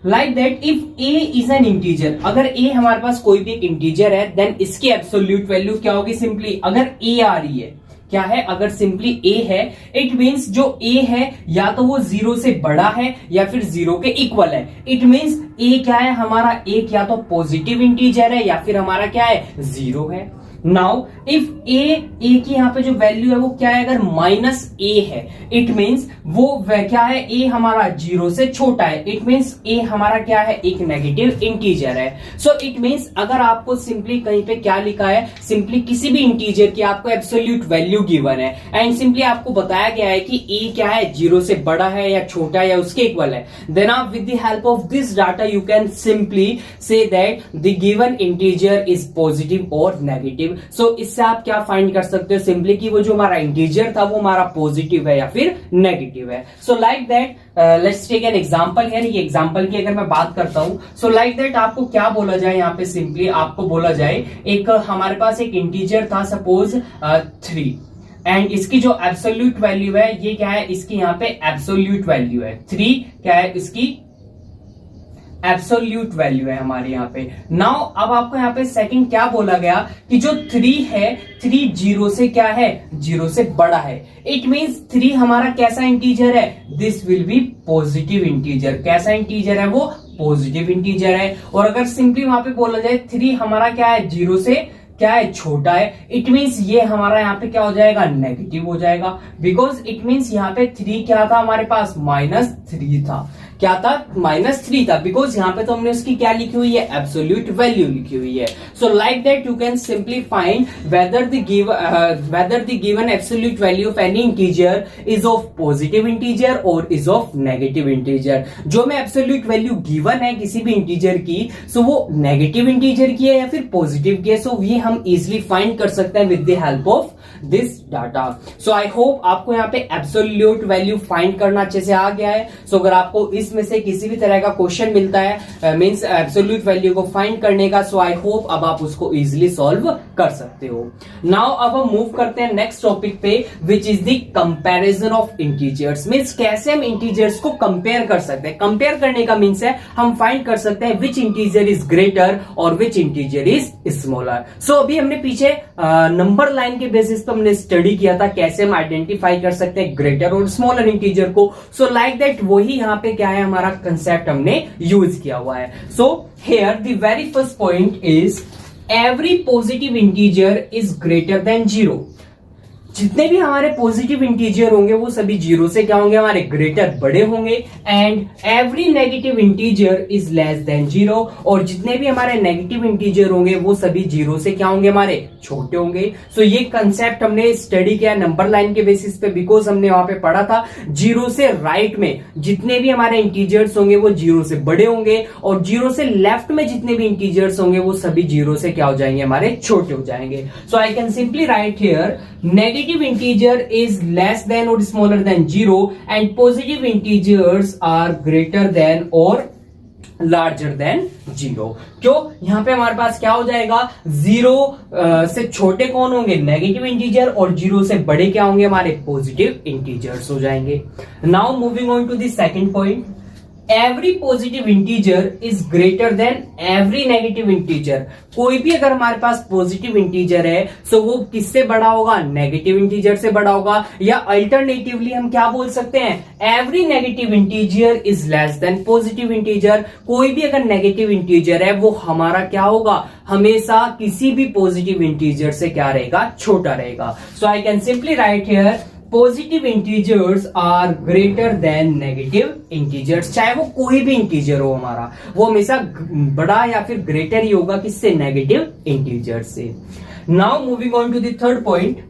like that if a is an integer, अगर a हमारे पास कोई भी एक इंटीजर है, देन इसकी एब्सोल्यूट वैल्यू क्या होगी, सिंपली अगर a आ रही है, क्या है, अगर सिंपली a है, इट मींस जो a है या तो वो 0 से बड़ा है या फिर 0 के इक्वल है। इट मींस a क्या है हमारा, एक या तो पॉजिटिव इंटीजर है या फिर हमारा क्या है, 0 है। नाउ इफ a की यहाँ पे जो वैल्यू है वो क्या है, अगर -a है, इट मींस वो क्या है, a हमारा 0 से छोटा है, इट मींस a हमारा क्या है, एक नेगेटिव इंटीजर है। सो इट मींस अगर आपको सिंपली कहीं पे क्या लिखा है, सिंपली किसी भी इंटीजर की आपको एब्सोल्यूट वैल्यू गिवन है एंड सिंपली आपको बताया गया है कि a क्या है, 0 से बड़ा है या छोटा है या उसके इक्वल है, देन आप with the help of this data you can simply say that the given integer is positive और नेगेटिव। सो इससे आप क्या फाइंड कर सकते हो, सिंपली कि वो जो हमारा इंटीजर था वो हमारा पॉजिटिव है या फिर नेगेटिव है। So like that let's take an example here. ये एग्जांपल की अगर मैं बात करता हूं, सो लाइक दैट आपको क्या बोला जाए, यहाँ पे सिंपली आपको बोला जाए, एक हमारे पास एक इंटीजर था सपोज 3 एंड इसकी जो एब्सोल्यूट वैल्यू है ये क्या है, इसकी यहाँ पे एब्सोल्यूट वैल्यू है 3, क्या है इसकी एब्सोल्यूट वैल्यू है हमारे यहाँ पे। नाउ अब आपको यहाँ पे सेकंड क्या बोला गया कि जो 3 है, 3 0 से क्या है, 0 से बड़ा है। इट मींस 3 हमारा कैसा इंटीजर है, this will B positive integer. कैसा इंटीजर है वो, पॉजिटिव इंटीजर है। और अगर सिंपली वहां पे बोला जाए 3 हमारा क्या है, 0 से क्या है, छोटा है, इट मींस ये हमारा यहाँ पे क्या हो जाएगा, नेगेटिव हो जाएगा। बिकॉज इट मींस यहाँ पे 3 क्या था हमारे पास, -3 था। क्या था, -3 था, बिकॉज यहाँ पे तो हमने उसकी क्या लिखी हुई है, एब्सोल्यूट वैल्यू लिखी हुई है। So like that you can simply find whether the given absolute value of any integer is of positive integer और इज ऑफ नेगेटिव इंटीजर। जो में एब्सोल्यूट वैल्यू गिवन है किसी भी इंटीजर की, सो वो नेगेटिव इंटीजर की है या फिर पॉजिटिव की है। सो ये हम इजिली फाइंड कर सकते हैं with the help of this data. So I hope आपको यहाँ पे एब्सोल्यूट वैल्यू फाइंड करना अच्छे से आ गया है। सो अगर आपको इसमें से किसी भी तरह का क्वेश्चन मिलता है मींस एब्सोल्यूट वैल्यू को फाइंड करने का, सो आई होप अब आप उसको इजिली सॉल्व कर सकते हो। नाउ अब हम मूव करते हैं नेक्स्ट टॉपिक पे, which is the comparison of integers. Means कैसे हम इंटीजर्स को कंपेयर कर सकते हैं। कंपेयर करने का मींस है हम फाइंड कर सकते हैं विच इंटीजर इज ग्रेटर और विच इंटीजर इज स्मॉलर। सो अभी हमने पीछे नंबर लाइन के बेसिस पे हमने स्टडी किया था कैसे हम आइडेंटिफाई कर सकते हैं ग्रेटर और स्मॉलर इंटीजर को। सो लाइक दैट वही यहाँ पे क्या है, हमारा कंसेप्ट हमने यूज किया हुआ है। सो here the very first point is every positive integer is greater then 0। जितने भी हमारे पॉजिटिव इंटीजर होंगे वो सभी जीरो से क्या होंगे, हमारे ग्रेटर बड़े होंगे। And every negative integer is less than zero, और जितने भी हमारे नेगेटिव इंटीजर होंगे वो सभी जीरो से क्या होंगे, हमारे छोटे होंगे। सो ये कंसेप्ट हमने स्टडी किया नंबर लाइन के बेसिस पे, बिकॉज हमने वहां पे पढ़ा था जीरो से राइट में जितने भी हमारे इंटीजर्स होंगे वो जीरो से बड़े होंगे, और जीरो से लेफ्ट में जितने भी इंटीजर्स होंगे वो सभी जीरो से क्या हो जाएंगे, हमारे छोटे हो जाएंगे। So I can simply write here negative integer is less than or smaller than 0 and positive integers are greater than or larger than 0। क्यों, यहां पे हमारे पास क्या हो जाएगा, 0 से छोटे कौन होंगे, नेगेटिव इंटीजर, और 0 से बड़े क्या होंगे, हमारे पॉजिटिव इंटीजर्स हो जाएंगे। Now moving on to the second point, every positive integer is greater than every negative integer. कोई भी अगर हमारे पास पॉजिटिव इंटीजर है तो वो किससे बड़ा होगा, नेगेटिव इंटीजर से बड़ा होगा। या अल्टरनेटिवली हम क्या बोल सकते हैं, every negative integer is less than positive integer. कोई भी अगर नेगेटिव इंटीजर है वो हमारा क्या होगा, हमेशा किसी भी पॉजिटिव इंटीजर से क्या रहेगा, छोटा रहेगा। So I can simply write here positive integers are greater than negative integers. चाहे वो कोई भी इंटीजर हो हमारा, वो हमेशा बड़ा या फिर ग्रेटर ही होगा किससे, नेगेटिव इंटीजर से। Now moving on to the third point,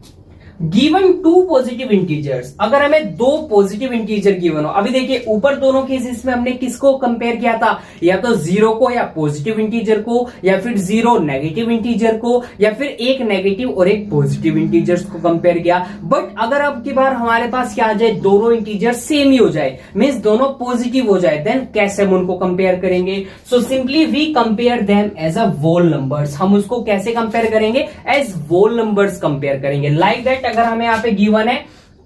given two positive integers. अगर हमें दो पॉजिटिव इंटीजर गिवन हो, अभी देखिए ऊपर दोनों केसेस में हमने किसको कंपेयर किया था, या तो जीरो को या पॉजिटिव इंटीजर को, या फिर जीरो नेगेटिव इंटीजर को, या फिर एक नेगेटिव और एक पॉजिटिव इंटीजर्स को कंपेयर किया। बट अगर अब की बार हमारे पास क्या आ जाए, दोनों इंटीजर सेम ही हो जाए, मीन्स दोनों पॉजिटिव हो जाए, देन कैसे हम उनको कंपेयर करेंगे। So simply we compare them as a whole numbers. हम उसको कैसे कंपेयर करेंगे, एज वोल नंबर्स कंपेयर करेंगे। लाइक दैट अगर हमें यहाँ पे गिवन है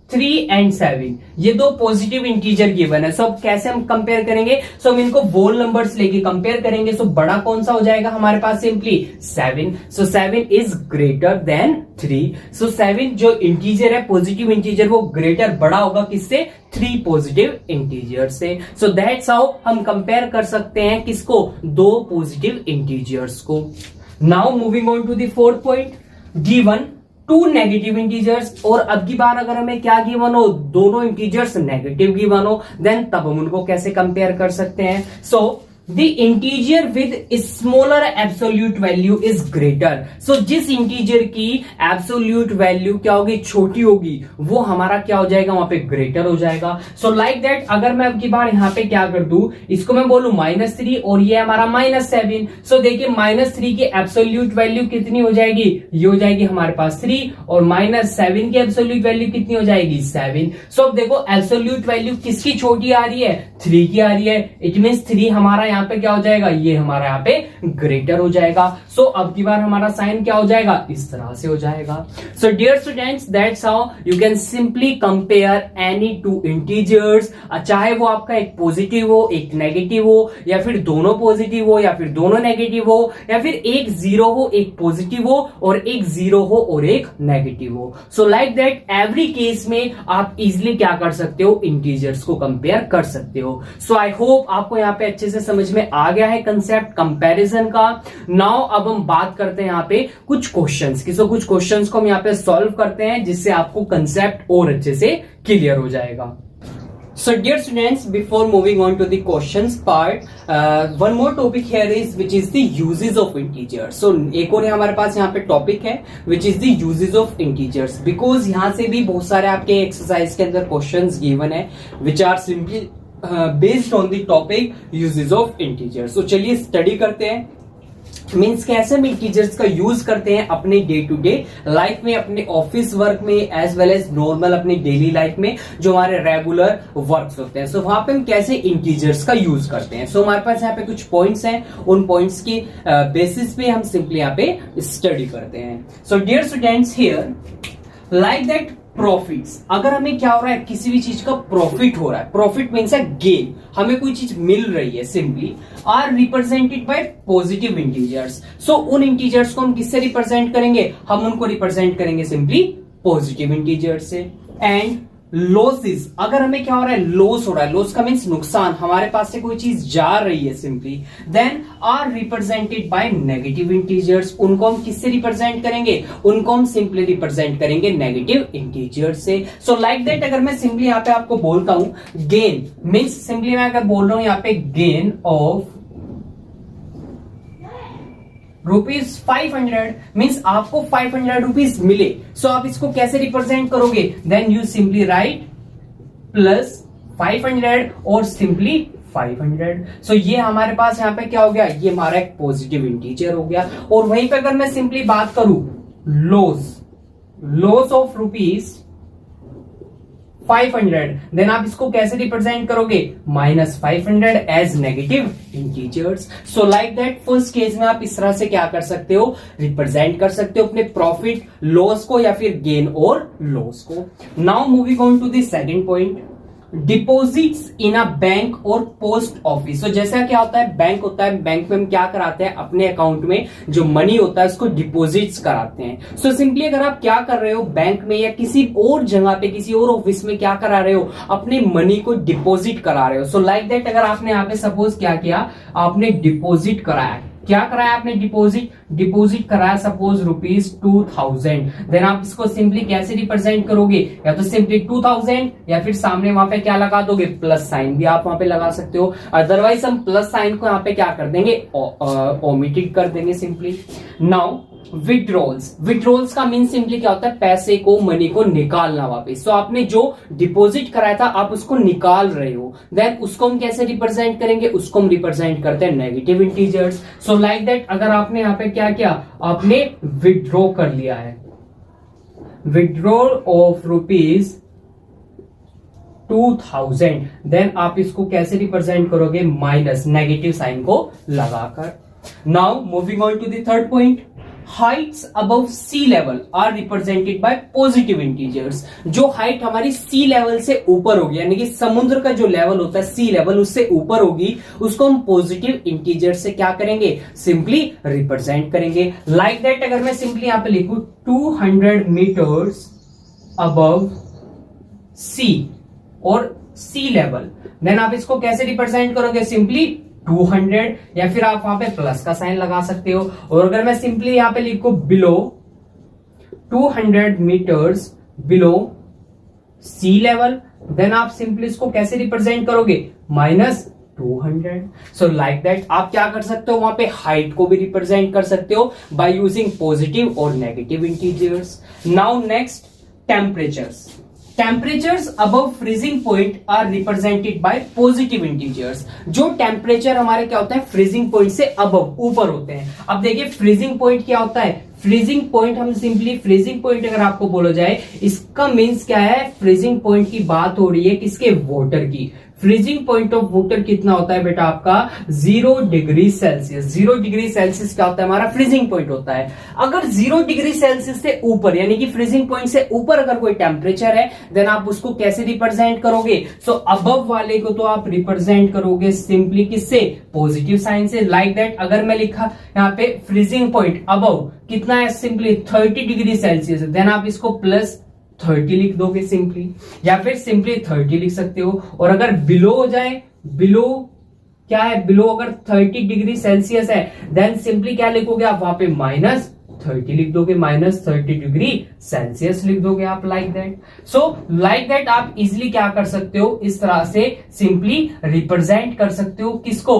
3 and 7, ये दो पॉजिटिव इंटीजर गिवन है। सो अब कैसे हम कंपेयर करेंगे, सो हम इनको वोल नंबर्स लेके कंपेयर करेंगे। सो बड़ा कौन सा हो जाएगा हमारे पास, simply 7। So 7 is greater than 3। So 7 जो इंटीजर है पॉजिटिव इंटीजर, वो ग्रेटर बड़ा होगा किससे, 3 पॉजिटिव इंटीजर से। सो दैट्स हाउ हम कंपेयर कर सकते हैं किसको, दो पॉजिटिव इंटीजर्स को। Now moving on to the fourth point, given two negative integers. और अब की बार अगर हमें क्या गिवन हो, दोनों इंटीजर्स नेगेटिव गिवन हो, देन तब हम उनको कैसे कंपेयर कर सकते हैं। So the integer with smaller absolute value is greater. So जिस इंटीजर की एब्सोल्यूट वैल्यू क्या होगी, छोटी होगी, वो हमारा क्या हो जाएगा, वहां पे ग्रेटर हो जाएगा। सो लाइक दैट अगर मैं अब की बार यहाँ पे क्या कर दूं, इसको मैं बोलूं -3 और ये हमारा -7। सो देखिए -3 की एब्सोल्यूट वैल्यू कितनी हो जाएगी, ये हो जाएगी हमारे पास 3, और -7 की एब्सोल्यूट वैल्यू कितनी हो जाएगी, 7। सो अब देखो एब्सोल्यूट वैल्यू किसकी छोटी आ रही है, 3 की आ रही है। इट मीन्स 3 हमारा यहाँ पे क्या हो जाएगा, ये हमारा यहाँ पे ग्रेटर हो जाएगा। सो अब की बार हमारा साइन क्या हो जाएगा, इस तरह से हो जाएगा। So dear students, that's how you can simply compare any two integers. चाहे वो आपका एक पॉजिटिव हो, एक नेगेटिव हो, या फिर दोनों पॉजिटिव हो, या फिर दोनों नेगेटिव हो, या फिर एक जीरो हो, एक पॉजिटिव हो, और एक जीरो हो और एक नेगेटिव हो। सो लाइक दैट एवरी केस में आप इजिली क्या कर सकते हो, इंटीजर्स को कंपेयर कर सकते हो। सो आई होप आपको यहाँ पे अच्छे से समझ में आ गया है कंसेप्ट कंपैरिजन का। नाउ अब हम बात करते हैं यहाँ पे कुछ क्वेश्चंस की। सो कुछ क्वेश्चंस को हम यहाँ पे सॉल्व करते हैं, जिससे आपको कंसेप्ट और अच्छे से क्लियर हो जाएगा। So dear students, before moving on to the questions part, one more topic here is which is the uses of integers. So एक और हमारे पास यहाँ पे टॉपिक है which is the uses of integers, because यहाँ से भी बहुत सारे आपके एक्सरसाइज के अंदर क्वेश्चंस गिवन है which are simply based on the topic uses of integers. So चलिए स्टडी करते हैं, मीन्स कैसे हम इंटीजर्स का यूज करते हैं अपने डे टू डे लाइफ में, अपने ऑफिस वर्क में, एज वेल एज नॉर्मल अपनी डेली लाइफ में जो हमारे रेगुलर वर्क्स होते हैं। सो वहां पे हम कैसे इंटीजर्स का यूज करते हैं। सो हमारे पास यहाँ पे कुछ पॉइंट्स हैं, उन पॉइंट्स की बेसिस पे हम सिंपली यहाँ पे स्टडी करते हैं। So dear students, here like that profits, अगर हमें क्या हो रहा है, किसी भी चीज का प्रॉफिट हो रहा है, प्रॉफिट मीन्स है गेन, हमें कोई चीज मिल रही है, simply are represented by positive integers. So उन इंटीजर्स को हम किससे रिप्रेजेंट करेंगे, हम उनको रिप्रेजेंट करेंगे सिंपली पॉजिटिव इंटीजर्स से। एंड लॉसेस, अगर हमें क्या हो रहा है, लॉस हो रहा है, लॉस का मीन्स नुकसान, हमारे पास से कोई चीज जा रही है simply, then are represented by negative integers, उनको हम किससे रिप्रेजेंट करेंगे, उनको हम सिंपली रिप्रेजेंट करेंगे नेगेटिव इंटीजर्स से। सो लाइक दैट अगर मैं सिंपली यहां पे आपको बोलता हूं गेन मीन्स, सिंपली मैं अगर बोल रहा हूं यहां पे गेन ऑफ ₹500 मीन्स आपको 500 रुपीज मिले, सो आप इसको कैसे रिप्रेजेंट करोगे, then you simply write plus 500 और सिंपली 500। सो ये हमारे पास यहां पे क्या हो गया, ये हमारा एक पॉजिटिव इंटीजर हो गया। और वहीं पे अगर मैं सिंपली बात करूं लॉस ऑफ ₹500, देन आप इसको कैसे रिप्रेजेंट करोगे, -500 as negative integers. So like that first case में आप इस तरह से क्या कर सकते हो, रिप्रेजेंट कर सकते हो अपने प्रॉफिट लॉस को या फिर गेन और लॉस को। Now moving on to the second point, deposits in a bank और पोस्ट ऑफिस। तो जैसा क्या होता है, बैंक होता है, बैंक में हम क्या कराते हैं, अपने अकाउंट में जो मनी होता है उसको डिपॉजिट्स कराते हैं। सो सिंपली अगर आप क्या कर रहे हो, बैंक में या किसी और जगह पे, किसी और ऑफिस में क्या करा रहे हो, अपने मनी को डिपॉजिट करा रहे हो। सो लाइक दैट अगर आपने यहाँ पे सपोज क्या किया, आपने डिपॉजिट कराया, क्या कराया आपने, डिपॉजिट कराया सपोज ₹2000, देन आप इसको सिंपली कैसे रिप्रेजेंट करोगे, या तो सिंपली 2000 या फिर सामने वहां पे क्या लगा दोगे, प्लस साइन भी आप वहां पे लगा सकते हो। अदरवाइज हम प्लस साइन को यहाँ पे क्या कर देंगे, ओमिटेड कर देंगे सिंपली। नाउ विड्रॉल्स का मीन सिंपली क्या होता है, पैसे को, मनी को निकालना वापस। तो आपने जो डिपॉजिट कराया था आप उसको निकाल रहे हो, देन उसको हम कैसे रिप्रेजेंट करेंगे, उसको हम रिप्रेजेंट करते हैं negative integers. So like that अगर आपने यहाँ पे क्या किया, आपने विड्रॉ कर लिया है, विड्रॉल ऑफ ₹2000, देन आप इसको कैसे रिप्रेजेंट करोगे, माइनस नेगेटिव साइन को लगाकर। Now moving on to the third point, heights above sea level are represented by positive integers. जो हाइट हमारी सी लेवल से ऊपर होगी, यानी कि समुद्र का जो लेवल होता है सी लेवल उससे ऊपर होगी, उसको हम पॉजिटिव इंटीजर से क्या करेंगे, सिंपली रिप्रेजेंट करेंगे। लाइक दैट अगर मैं सिंपली यहां पे लिखूं 200 मीटर्स अबव सी और सी लेवल, देन आप इसको कैसे रिप्रेजेंट करोगे, सिंपली 200 या फिर आप वहां पे प्लस का साइन लगा सकते हो। और अगर मैं सिंपली यहां पे लिखूं बिलो 200 मीटर्स बिलो सी लेवल, देन आप सिंपली इसको कैसे रिप्रेजेंट करोगे, -200। सो लाइक दैट आप क्या कर सकते हो, वहां पे हाइट को भी रिप्रेजेंट कर सकते हो बाय यूजिंग पॉजिटिव और negative integers. Now next, temperatures above freezing point are represented by positive integers. जो टेम्परेचर हमारे क्या होता है, फ्रीजिंग पॉइंट से अबव, ऊपर होते हैं। अब देखिए फ्रीजिंग पॉइंट क्या होता है, फ्रीजिंग पॉइंट हम सिंपली, फ्रीजिंग पॉइंट अगर आपको बोला जाए इसका मीन्स क्या है, फ्रीजिंग पॉइंट की बात हो रही है किसके, वाटर की। फ्रीजिंग पॉइंट ऑफ वाटर कितना होता है बेटा आपका, 0 डिग्री सेल्सियस। 0 डिग्री सेल्सियस क्या होता है, हमारा फ्रीजिंग पॉइंट होता है। अगर 0 डिग्री सेल्सियस से ऊपर यानी कि फ्रीजिंग पॉइंट से ऊपर अगर कोई टेम्परेचर है, देन आप उसको कैसे रिप्रेजेंट करोगे, सो अबव वाले को तो आप रिप्रेजेंट करोगे सिंपली किससे, पॉजिटिव साइन से। लाइक दैट अगर मैं लिखा यहाँ पे फ्रीजिंग पॉइंट अबव कितना है, सिंपली 30 डिग्री सेल्सियस, देन आप इसको +30 लिख दोगे सिंपली, या फिर सिंपली 30 लिख सकते हो। और अगर बिलो हो जाए, बिलो क्या है, बिलो अगर 30 डिग्री सेल्सियस है, देन सिंपली क्या लिखोगे आप वहां पे -30 लिख दोगे, -30 डिग्री सेल्सियस लिख दोगे आप, like that. So like that आप इजिली क्या कर सकते हो, इस तरह से सिंपली रिप्रेजेंट कर सकते हो किसको,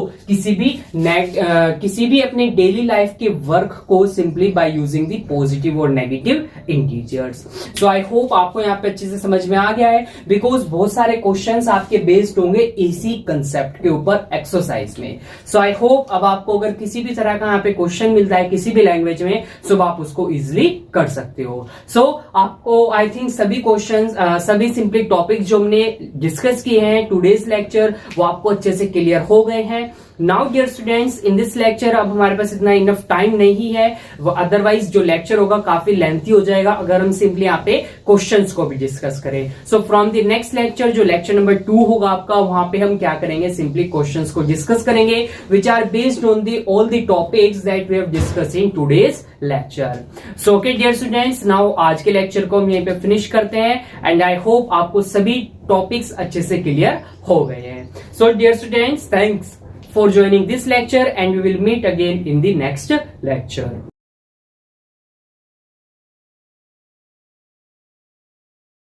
किसी भी अपने डेली लाइफ के वर्क को simply by using the positive और negative integers. So I hope आपको यहाँ पे अच्छे से समझ में आ गया है, बिकॉज बहुत सारे क्वेश्चंस आपके बेस्ड होंगे इसी कंसेप्ट के ऊपर एक्सरसाइज में। सो आई होप अब आपको अगर किसी भी तरह का यहाँ पे क्वेश्चन मिलता है किसी भी लैंग्वेज में, सो आप उसको इजिली कर सकते हो। सो आपको आई थिंक सभी क्वेश्चंस, सभी सिंपली टॉपिक जो हमने डिस्कस किए हैं टुडेज लेक्चर, वो आपको अच्छे से क्लियर हो गए हैं। Now dear students, in this lecture अब हमारे पास इतना इनफ टाइम नहीं है, अदरवाइज जो लेक्चर होगा काफी लेंथी हो जाएगा अगर हम सिंपली यहाँ पे क्वेश्चंस को भी डिस्कस करें। So from the next lecture, जो लेक्चर नंबर 2 होगा आपका, वहां पे हम क्या करेंगे, सिंपली क्वेश्चंस को डिस्कस करेंगे which are based on the all the topics that we have discussed in today's lecture. So okay dear students, now आज के लेक्चर को हम यहीं पे फिनिश करते हैं एंड आई होप आपको सभी टॉपिक्स अच्छे से क्लियर हो गए हैं। So dear students, thanks for joining this lecture and we will meet again in the next lecture.